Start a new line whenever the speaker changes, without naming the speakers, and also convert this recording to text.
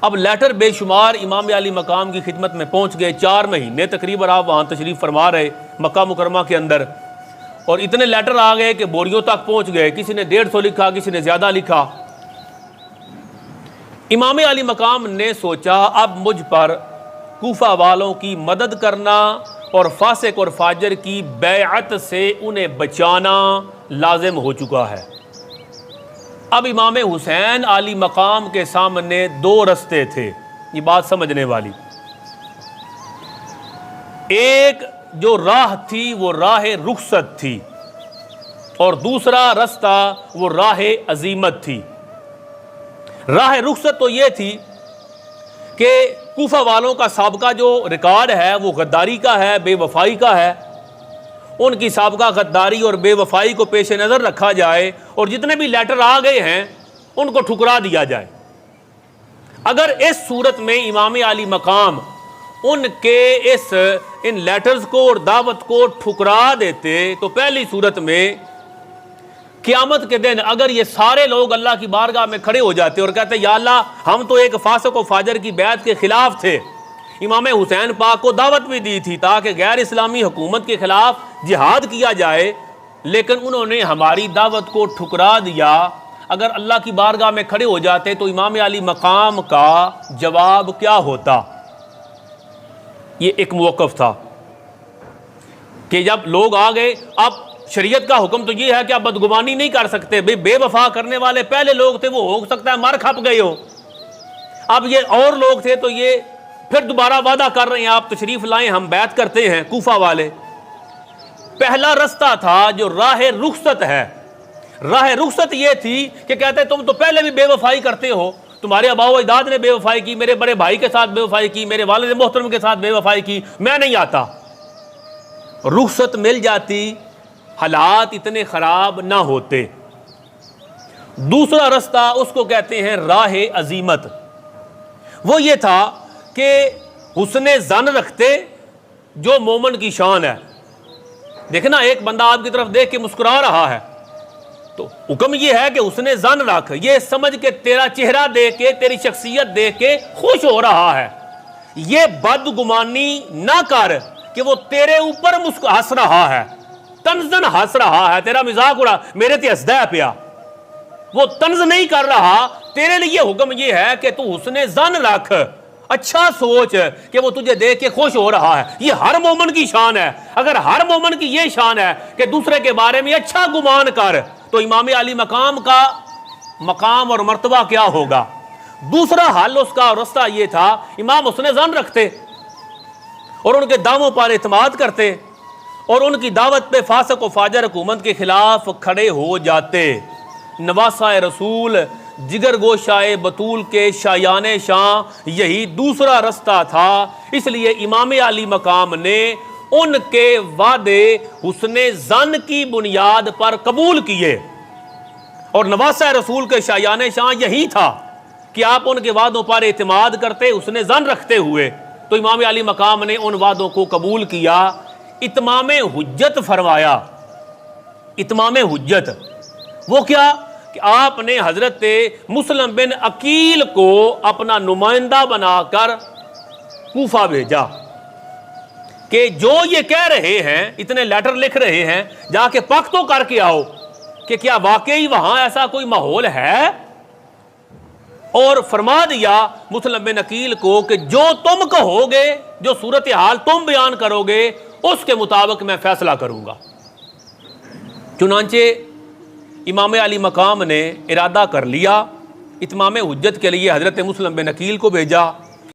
اب لیٹر بے شمار امام علی مقام کی خدمت میں پہنچ گئے، 4 مہینے تقریباً آپ وہاں تشریف فرما رہے مکہ مکرمہ کے اندر، اور اتنے لیٹر آ گئے کہ بوریوں تک پہنچ گئے، کسی نے 150 لکھا، کسی نے زیادہ لکھا۔ امام علی مقام نے سوچا اب مجھ پر کوفہ والوں کی مدد کرنا اور فاسق اور فاجر کی بیعت سے انہیں بچانا لازم ہو چکا ہے۔ اب امام حسین علی مقام کے سامنے 2 رستے تھے، یہ بات سمجھنے والی۔ ایک جو راہ تھی وہ راہ رخصت تھی، اور دوسرا رستہ وہ راہ عزیمت تھی۔ راہ رخصت تو یہ تھی کہ کوفہ والوں کا سابقہ جو ریکارڈ ہے وہ غداری کا ہے، بے وفائی کا ہے، ان کی سابقہ غداری اور بے وفائی کو پیش نظر رکھا جائے، اور جتنے بھی لیٹر آ گئے ہیں ان کو ٹھکرا دیا جائے۔ اگر اس صورت میں امام علی مقام ان کے ان لیٹرز کو اور دعوت کو ٹھکرا دیتے تو پہلی صورت میں قیامت کے دن اگر یہ سارے لوگ اللہ کی بارگاہ میں کھڑے ہو جاتے اور کہتے یا اللہ ہم تو ایک فاسق و فاجر کی بیعت کے خلاف تھے، امام حسین پاک کو دعوت بھی دی تھی تاکہ غیر اسلامی حکومت کے خلاف جہاد کیا جائے، لیکن انہوں نے ہماری دعوت کو ٹھکرا دیا، اگر اللہ کی بارگاہ میں کھڑے ہو جاتے تو امام علی مقام کا جواب کیا ہوتا؟ یہ ایک موقف تھا کہ جب لوگ آ گئے، اب شریعت کا حکم تو یہ ہے کہ آپ بدگمانی نہیں کر سکتے، بے وفا کرنے والے پہلے لوگ تھے، وہ ہو سکتا ہے مر کھپ گئے ہو، اب یہ اور لوگ تھے تو یہ پھر دوبارہ وعدہ کر رہے ہیں آپ تشریف لائیں ہم بیعت کرتے ہیں کوفہ والے۔ پہلا رستہ تھا جو راہ رخصت ہے، راہ رخصت یہ تھی کہ کہتے تم تو پہلے بھی بے وفائی کرتے ہو، تمہارے آباء و اجداد نے بے وفائی کی، میرے بڑے بھائی کے ساتھ بے وفائی کی، میرے والد محترم کے ساتھ بے وفائی کی، میں نہیں آتا۔ رخصت مل جاتی حالات اتنے خراب نہ ہوتے۔ دوسرا رستہ اس کو کہتے ہیں راہ عزیمت، وہ یہ تھا کہ حسن ظن رکھتے جو مومن کی شان ہے۔ دیکھنا ایک بندہ آپ کی طرف دیکھ کے مسکرا رہا ہے تو حکم یہ ہے کہ حسن ظن رکھ، یہ سمجھ کے تیرا چہرہ دیکھ کے تیری شخصیت دیکھ کے خوش ہو رہا ہے، یہ بدگمانی نہ کر کہ وہ تیرے اوپر ہنس رہا ہے، طنزن ہنس رہا ہے، تیرا مذاق اڑا میرے تے ہنسدا ہے پیا، وہ طنز نہیں کر رہا، تیرے لیے حکم یہ ہے کہ تو حسن ظن رکھ، اچھا سوچ کہ وہ تجھے دیکھ کے خوش ہو رہا ہے۔ یہ ہر مومن کی شان ہے، اگر ہر مومن کی یہ شان ہے کہ دوسرے کے بارے میں اچھا گمان کر تو امام علی مقام کا مقام اور مرتبہ کیا ہوگا۔ دوسرا حل اس کا رستہ یہ تھا، امام حسن ظن رکھتے اور ان کے دعووں پر اعتماد کرتے اور ان کی دعوت پہ فاسق و فاجر حکومت کے خلاف کھڑے ہو جاتے۔ نواسہ رسول جگر گوشائے بطول کے شایان شاہ یہی دوسرا رستہ تھا، اس لیے امام علی مقام نے ان کے وعدے حسن ظن کی بنیاد پر قبول کیے، اور نواسہ رسول کے شایان شاہ یہی تھا کہ آپ ان کے وعدوں پر اعتماد کرتے حسن ظن رکھتے ہوئے، تو امام علی مقام نے ان وعدوں کو قبول کیا، اتمام حجت فرمایا۔ اتمام حجت وہ کیا کہ آپ نے حضرت مسلم بن عقیل کو اپنا نمائندہ بنا کر کوفہ بھیجا کہ جو یہ کہہ رہے ہیں، اتنے لیٹر لکھ رہے ہیں، جا کے پک تو کر کے آؤ کہ کیا واقعی وہاں ایسا کوئی ماحول ہے، اور فرما دیا مسلم بن عقیل کو کہ جو تم کہو گے، جو صورتحال تم بیان کرو گے اس کے مطابق میں فیصلہ کروں گا۔ چنانچہ امام علی مقام نے ارادہ کر لیا، اتمام حجت کے لیے حضرت مسلم بن عقیل کو بھیجا،